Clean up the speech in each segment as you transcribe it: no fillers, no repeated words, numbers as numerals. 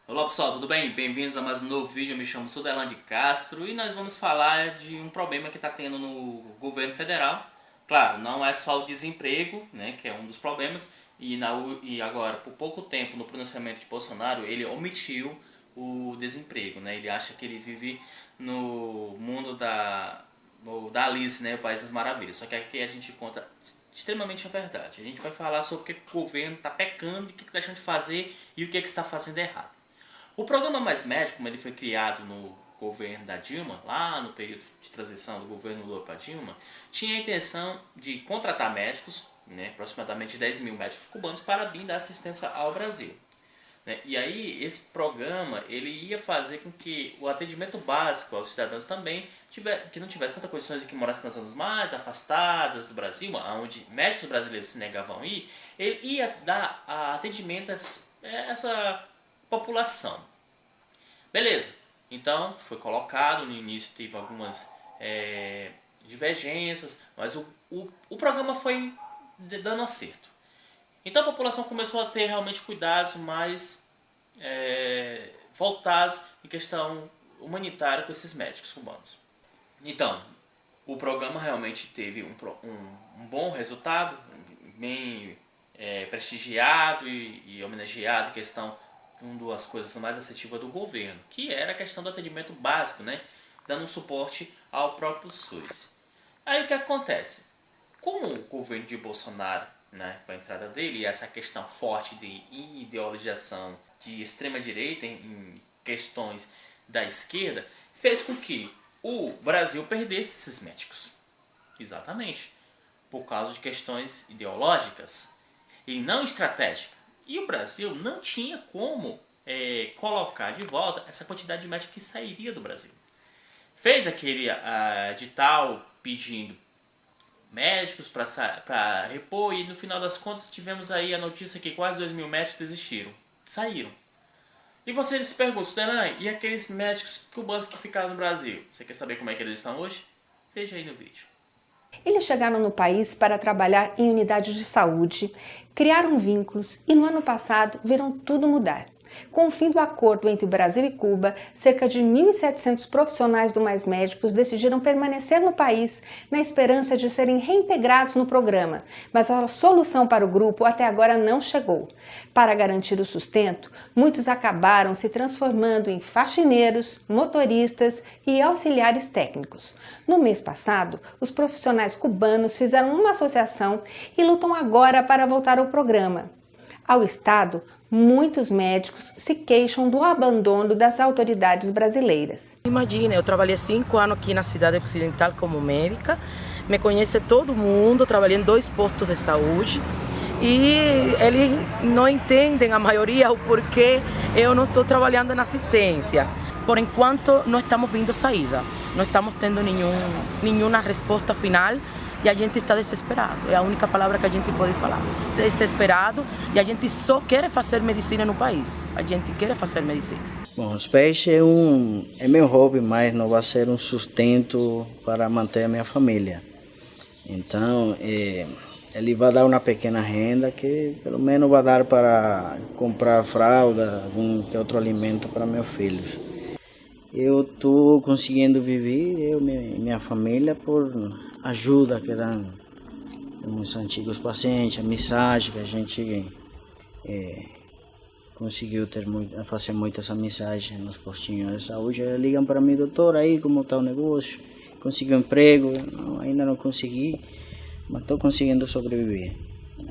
Olá pessoal, tudo bem? Bem-vindos a mais um novo vídeo. Eu me chamo Suderlan de Castro e nós vamos falar de um problema que está tendo no governo federal. Claro, não é só o desemprego, né, que é um dos problemas, e agora, por pouco tempo, no pronunciamento de Bolsonaro, ele omitiu o desemprego, né? Ele acha que ele vive no mundo da Alice, né, o País das Maravilhas. Só que aqui a gente conta extremamente a verdade. A gente vai falar sobre o que o governo está pecando, o que está deixando de fazer e o que está fazendo errado. O programa Mais Médico, como ele foi criado no governo da Dilma, lá no período de transição do governo Lula para Dilma, tinha a intenção de contratar médicos, né, aproximadamente 10 mil médicos cubanos, para vir dar assistência ao Brasil. E aí esse programa ele ia fazer com que o atendimento básico aos cidadãos também que não tivesse tantas condições de que morassem nas zonas mais afastadas do Brasil, onde médicos brasileiros se negavam a ir, ele ia dar atendimento a essa população. Beleza, então foi colocado, no início teve algumas divergências, mas o programa foi dando acerto. Então a população começou a ter realmente cuidados mais voltados em questão humanitária com esses médicos cubanos. Então, o programa realmente teve um bom resultado, bem prestigiado e homenageado em questão uma das coisas mais assertivas do governo, que era a questão do atendimento básico, né, dando um suporte ao próprio SUS. Aí o que acontece? Com o governo de Bolsonaro, né, com a entrada dele, e essa questão forte de ideologização de extrema-direita em questões da esquerda, fez com que o Brasil perdesse esses médicos. Exatamente. Por causa de questões ideológicas e não estratégicas. E o Brasil não tinha como colocar de volta essa quantidade de médicos que sairia do Brasil. Fez aquele edital pedindo médicos para repor e no final das contas tivemos aí a notícia que quase 2 mil médicos desistiram. Saíram. E você se pergunta, e aqueles médicos cubanos que ficaram no Brasil? Você quer saber como é que eles estão hoje? Veja aí no vídeo. Eles chegaram no país para trabalhar em unidades de saúde, criaram vínculos e no ano passado viram tudo mudar. Com o fim do acordo entre Brasil e Cuba, cerca de 1.700 profissionais do Mais Médicos decidiram permanecer no país na esperança de serem reintegrados no programa, mas a solução para o grupo até agora não chegou. Para garantir o sustento, muitos acabaram se transformando em faxineiros, motoristas e auxiliares técnicos. No mês passado, os profissionais cubanos fizeram uma associação e lutam agora para voltar ao programa. Ao Estado, muitos médicos se queixam do abandono das autoridades brasileiras. Imagina, eu trabalhei 5 anos aqui na cidade ocidental como médica, me conhece todo mundo, trabalhei em 2 postos de saúde e eles não entendem, a maioria, o porquê eu não estou trabalhando na assistência. Por enquanto, não estamos vendo saída, não estamos tendo nenhuma resposta final. E a gente está desesperado, é a única palavra que a gente pode falar. Desesperado, e a gente só quer fazer medicina no país. A gente quer fazer medicina. Bom, os peixes é meu hobby, mas não vai ser um sustento para manter a minha família. Então, ele vai dar uma pequena renda que pelo menos vai dar para comprar fralda, algum que outro alimento para meus filhos. Eu estou conseguindo viver, eu e minha família, por ajuda que dão os antigos pacientes, a mensagem que a gente conseguiu fazer muitas mensagens nos postinhos de saúde. Eles ligam para mim, doutor, aí como está o negócio? Consegui um emprego? Não, ainda não consegui, mas estou conseguindo sobreviver.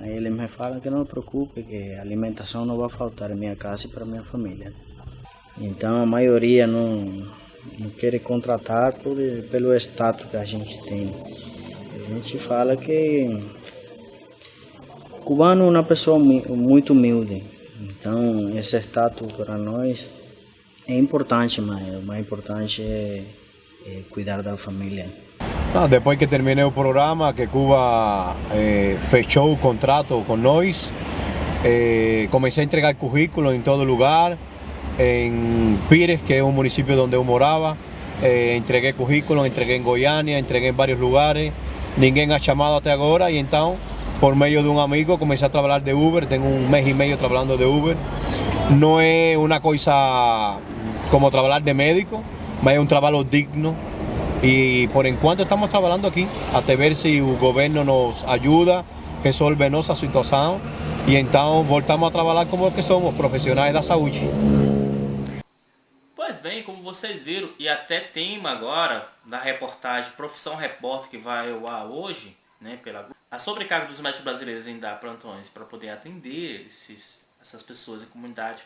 Aí eles me falam que não me preocupe, que a alimentação não vai faltar em minha casa e para minha família. Então a maioria não quer contratar pelo status que a gente tem. A gente fala que o cubano é uma pessoa muito humilde. Então esse status para nós é importante, mas o mais importante é cuidar da família. Depois que terminei o programa, que Cuba fechou o contrato com nós, comecei a entregar currículo em todo lugar. En Pires, que es un municipio donde yo moraba, entregué currículum, entregué en Goiânia, entregué en varios lugares, ninguém ha llamado hasta ahora y entonces por medio de un amigo comencé a trabajar de Uber, tengo un mes y medio trabajando de Uber no es una cosa como trabajar de médico, mas es un trabajo digno. Y por enquanto estamos trabajando aqui até ver se o governo nos ajuda a resolver nossa situação e então voltamos a trabalhar como que somos, profissionais da saúde. Pois bem, como vocês viram, e até tema agora da reportagem Profissão Repórter que vai ao ar hoje, né, a sobrecarga dos médicos brasileiros em dar plantões para poder atender essas pessoas em comunidade,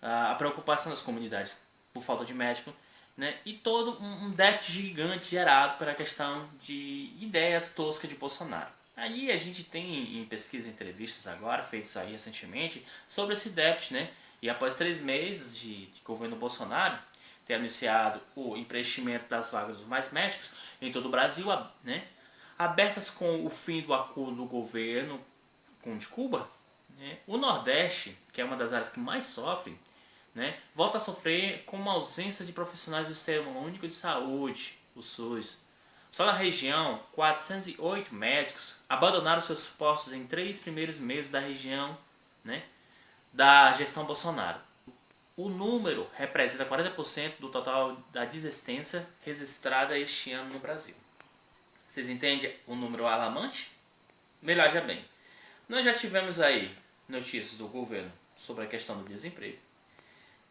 a preocupação das comunidades por falta de médico, né, e todo um déficit gigante gerado pela questão de ideias toscas de Bolsonaro. Aí a gente tem em pesquisas e entrevistas agora, feitas aí recentemente, sobre esse déficit, né? E após 3 meses de governo Bolsonaro ter anunciado o preenchimento das vagas dos mais médicos em todo o Brasil, né, abertas com o fim do acordo do governo de Cuba, né, o Nordeste, que é uma das áreas que mais sofre, né, volta a sofrer com uma ausência de profissionais do Sistema Único de Saúde, o SUS. Só na região, 408 médicos abandonaram seus postos em 3 primeiros meses da região, né, da gestão Bolsonaro. O número representa 40% do total da desistência registrada este ano no Brasil. Vocês entendem o número alarmante? Veja bem, nós já tivemos aí notícias do governo sobre a questão do desemprego,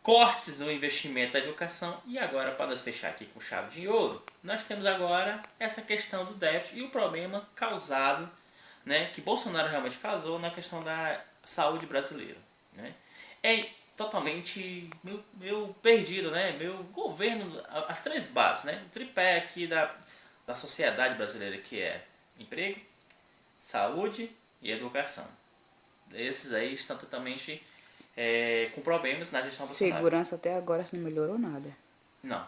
cortes no investimento da educação e agora, para nós fechar aqui com chave de ouro, nós temos agora essa questão do déficit e o problema causado, né, que Bolsonaro realmente causou na questão da saúde brasileira, né? É totalmente meu perdido, né? Meu governo, as 3 bases, né? O tripé aqui da sociedade brasileira, que é emprego, saúde e educação. Esses aí estão totalmente com problemas na gestão Bolsonaro. Segurança até agora não melhorou nada. Não.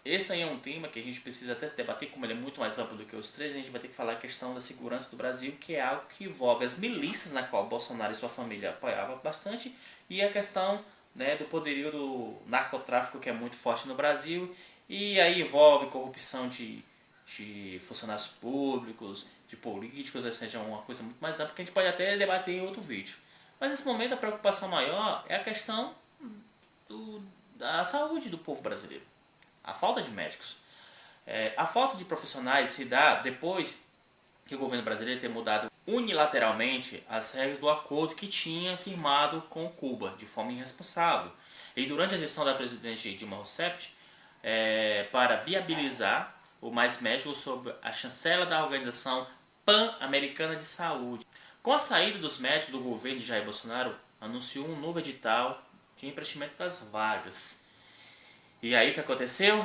Esse aí é um tema que a gente precisa até debater, como ele é muito mais amplo do que os 3, a gente vai ter que falar a questão da segurança do Brasil, que é algo que envolve as milícias na qual Bolsonaro e sua família apoiavam bastante, e a questão, né, do poderio do narcotráfico, que é muito forte no Brasil, e aí envolve corrupção de funcionários públicos, de políticos, ou seja, uma coisa muito mais ampla que a gente pode até debater em outro vídeo. Mas nesse momento a preocupação maior é a questão da saúde do povo brasileiro. A falta de médicos. A falta de profissionais se dá depois que o governo brasileiro ter mudado unilateralmente as regras do acordo que tinha firmado com Cuba, de forma irresponsável. E durante a gestão da presidente Dilma Rousseff, para viabilizar o mais médicos sob a chancela da Organização Pan-Americana de Saúde. Com a saída dos médicos do governo de Jair Bolsonaro, anunciou um novo edital de preenchimento das vagas. E aí o que aconteceu?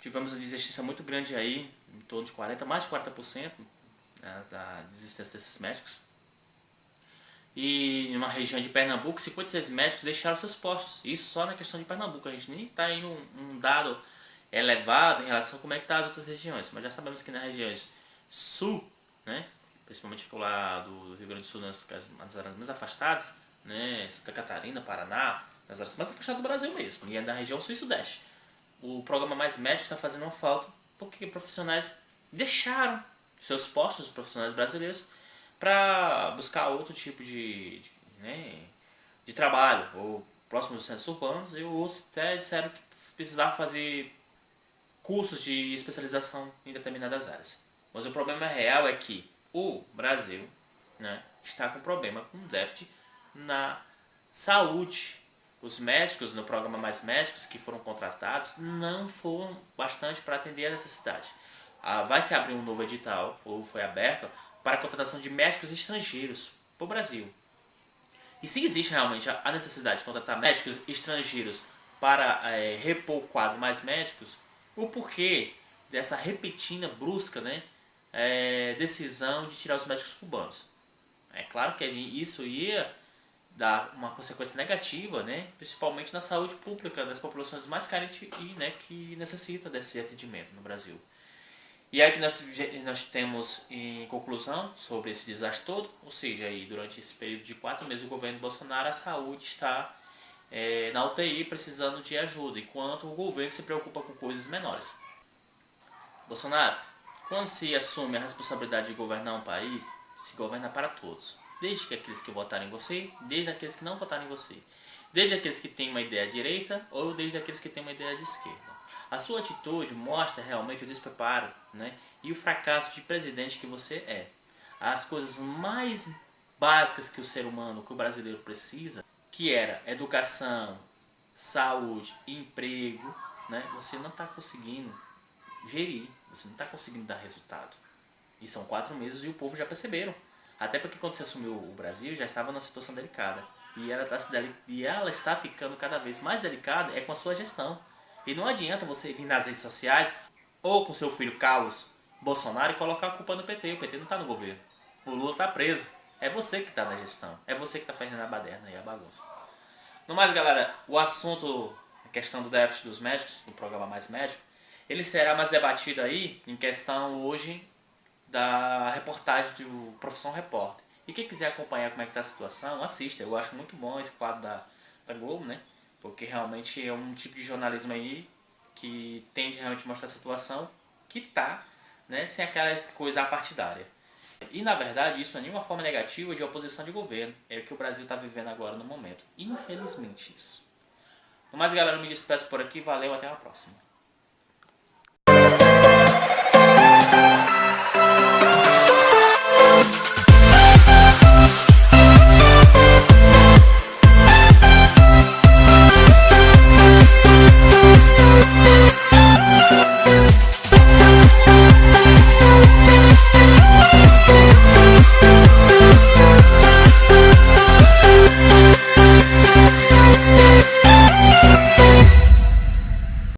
Tivemos uma desistência muito grande aí, em torno de 40%, mais de 40%, né, da desistência desses médicos. E em uma região de Pernambuco, 56 médicos deixaram seus postos. Isso só na questão de Pernambuco. A gente nem está aí um dado elevado em relação a como é que está as outras regiões. Mas já sabemos que nas regiões sul, né, principalmente lá do Rio Grande do Sul, nas áreas mais afastadas, né, Santa Catarina, Paraná, nas áreas mais afastadas do Brasil mesmo, e é da região sul e sudeste. O programa Mais Médicos está fazendo uma falta porque profissionais deixaram seus postos, os profissionais brasileiros, para buscar outro tipo de trabalho, ou próximo dos centros urbanos, e os até disseram que precisavam fazer cursos de especialização em determinadas áreas. Mas o problema real é que o Brasil, né, está com problema, com déficit na saúde. Os médicos no programa Mais Médicos que foram contratados não foram bastante para atender a necessidade. Vai se abrir um novo edital, ou foi aberto, para a contratação de médicos estrangeiros para o Brasil. E se existe realmente a necessidade de contratar médicos estrangeiros para repor o quadro Mais Médicos, o porquê dessa repentina, brusca, né, decisão de tirar os médicos cubanos? É claro que isso ia dar uma consequência negativa, né, principalmente na saúde pública das populações mais carentes e, né, que necessitam desse atendimento no Brasil. E aí que nós temos em conclusão sobre esse desastre todo, ou seja, aí, durante esse período de 4 meses do governo Bolsonaro, a saúde está na UTI precisando de ajuda, enquanto o governo se preocupa com coisas menores. Bolsonaro, quando se assume a responsabilidade de governar um país, se governa para todos, desde aqueles que votaram em você, desde aqueles que não votaram em você. desde aqueles que têm uma ideia de direita ou desde aqueles que têm uma ideia de esquerda. A sua atitude mostra realmente o despreparo, né, e o fracasso de presidente que você é. As coisas mais básicas que o ser humano, que o brasileiro precisa, que era educação, saúde e emprego, né, você não está conseguindo gerir, você não está conseguindo dar resultado. E são 4 meses e o povo já perceberam. Até porque quando você assumiu o Brasil já estava numa situação delicada. E ela está ficando cada vez mais delicada com a sua gestão. E não adianta você vir nas redes sociais ou com seu filho Carlos Bolsonaro e colocar a culpa no PT. O PT não está no governo. O Lula está preso. É você que está na gestão. É você que está fazendo a baderna e a bagunça. No mais, galera, o assunto, a questão do déficit dos médicos, do programa Mais Médico, ele será mais debatido aí em questão hoje da reportagem do Profissão Repórter. E quem quiser acompanhar como é que está a situação, assista. Eu acho muito bom esse quadro da Globo, né? Porque realmente é um tipo de jornalismo aí que tende realmente a mostrar a situação que está, né, sem aquela coisa partidária. E na verdade isso não é nenhuma forma negativa de oposição de governo. É o que o Brasil está vivendo agora no momento. Infelizmente isso. No mais, galera, eu me despeço por aqui. Valeu, até a próxima.